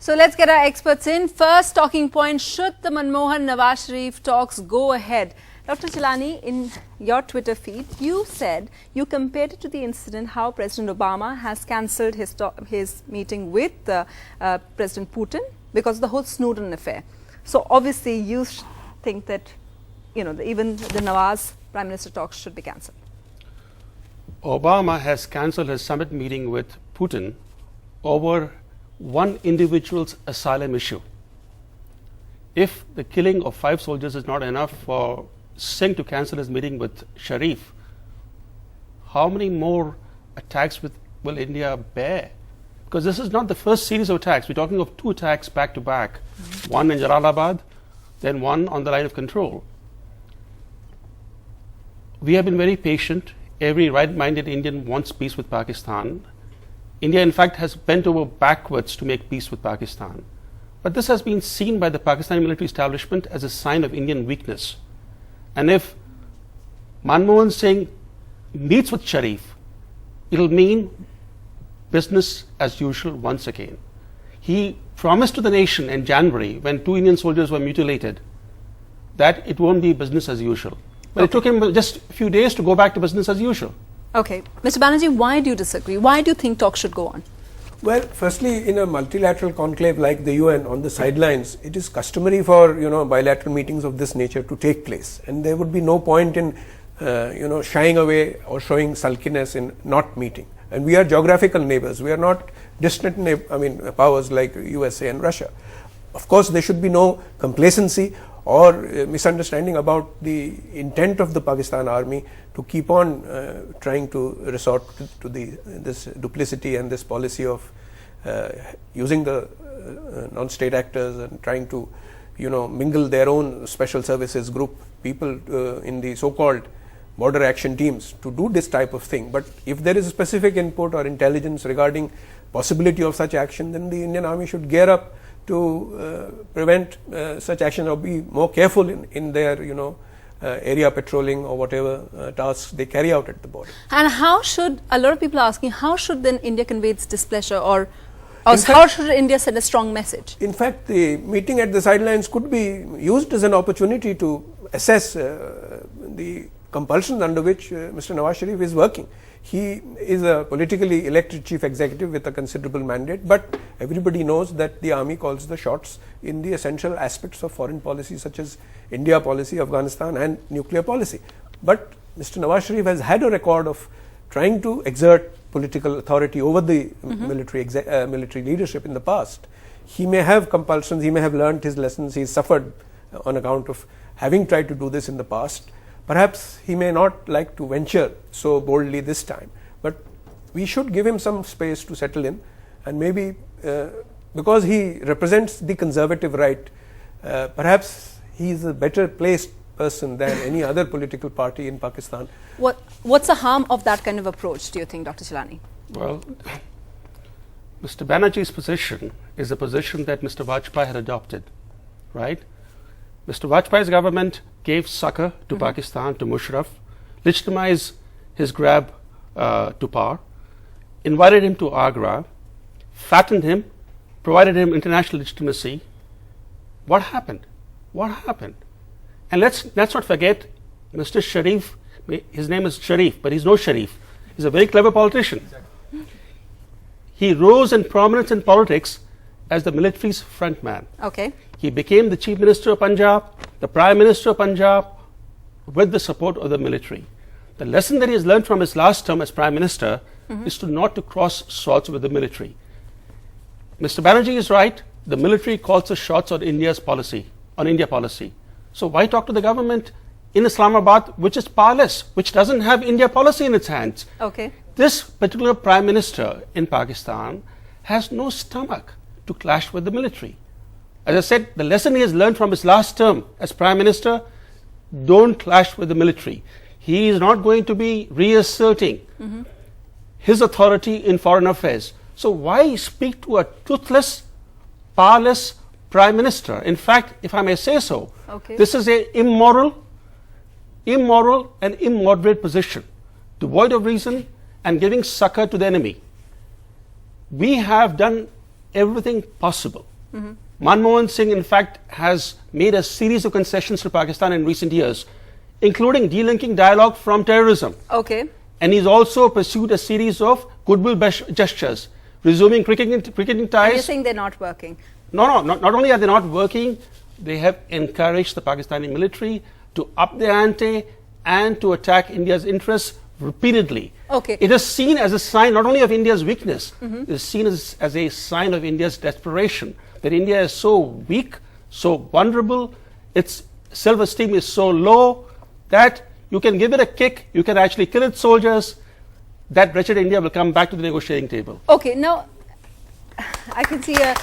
So let's get our experts in. First talking point, should the Manmohan Nawaz Sharif talks go ahead? Dr. Chellaney, in your Twitter feed, you said you compared it to the incident how President Obama has cancelled his meeting with President Putin because of the whole Snowden affair. So obviously you think that even the Nawaz Prime Minister talks should be cancelled. Obama has cancelled his summit meeting with Putin over one individual's asylum issue. If the killing of 5 soldiers is not enough for Singh to cancel his meeting with Sharif, how many more attacks will India bear? Because this is not the first series of attacks. We're talking of 2 attacks back to back, one in Jalalabad, then one on the line of control. We have been very patient. Every right-minded Indian wants peace with Pakistan. India, in fact, has bent over backwards to make peace with Pakistan. But this has been seen by the Pakistani military establishment as a sign of Indian weakness. And if Manmohan Singh meets with Sharif, it'll mean business as usual once again. He promised to the nation in January, when 2 Indian soldiers were mutilated, that it won't be business as usual. But it took him just a few days to go back to business as usual. Okay. Mr. Banerji, why do you disagree? Why do you think talks should go on? Well, firstly, in a multilateral conclave like the UN on the sidelines, it is customary for bilateral meetings of this nature to take place, and there would be no point in shying away or showing sulkiness in not meeting. And we are geographical neighbors. We are not distant powers like USA and Russia. Of course, there should be no complacency or misunderstanding about the intent of the Pakistan army to keep on trying to resort to this duplicity and this policy of using the non-state actors and trying to mingle their own special services group people in the so-called border action teams to do this type of thing. But if there is a specific input or intelligence regarding possibility of such action, then the Indian army should gear up to prevent such action or be more careful in their area patrolling or whatever tasks they carry out at the border. And how should, a lot of people are asking, how should then India convey its displeasure, or how should India send a strong message? In fact, the meeting at the sidelines could be used as an opportunity to assess the compulsion under which Mr. Nawaz Sharif is working. He is a politically elected chief executive with a considerable mandate, but everybody knows that the army calls the shots in the essential aspects of foreign policy, such as India policy, Afghanistan and nuclear policy. But Mr. Nawaz Sharif has had a record of trying to exert political authority over the military leadership in the past. He may have compulsions, he may have learnt his lessons, he suffered on account of having tried to do this in the past. Perhaps he may not like to venture so boldly this time, but we should give him some space to settle in, and maybe because he represents the conservative right, perhaps he is a better placed person than any other political party in Pakistan. What's the harm of that kind of approach, do you think, Dr. Chellaney? Well, Mr. Banerji's position is a position that Mr. Vajpayee had adopted, right? Mr. Vajpayee's government gave succor to Pakistan, to Musharraf, legitimized his grab to power, invited him to Agra, fattened him, provided him international legitimacy. What happened? What happened? And let's not forget Mr. Sharif. His name is Sharif, but he's no Sharif. He's a very clever politician. Exactly. He rose in prominence in politics as the military's front man. Okay. He became the Chief Minister of Punjab, the Prime Minister of Punjab, with the support of the military. The lesson that he has learned from his last term as Prime Minister is not to cross swords with the military. Mr. Banerji is right. The military calls the shots on India policy. So why talk to the government in Islamabad, which is powerless, which doesn't have India policy in its hands? Okay. This particular Prime Minister in Pakistan has no stomach to clash with the military. As I said, the lesson he has learned from his last term as Prime Minister, don't clash with the military. He is not going to be reasserting his authority in foreign affairs. So why speak to a toothless, powerless Prime Minister? In fact, if I may say so, this is an immoral and immoderate position, devoid of reason and giving succor to the enemy. We have done everything possible Manmohan Singh, in fact, has made a series of concessions to Pakistan in recent years, including delinking dialogue from terrorism. Okay. And he's also pursued a series of goodwill gestures, resuming cricketing ties. You're saying they're not working? No, not only are they not working, they have encouraged the Pakistani military to up their ante and to attack India's interests repeatedly. Okay. It is seen as a sign not only of India's weakness, it is seen as a sign of India's desperation, that India is so weak, so vulnerable, its self-esteem is so low that you can give it a kick, you can actually kill its soldiers, that wretched India will come back to the negotiating table. Okay, now I can see a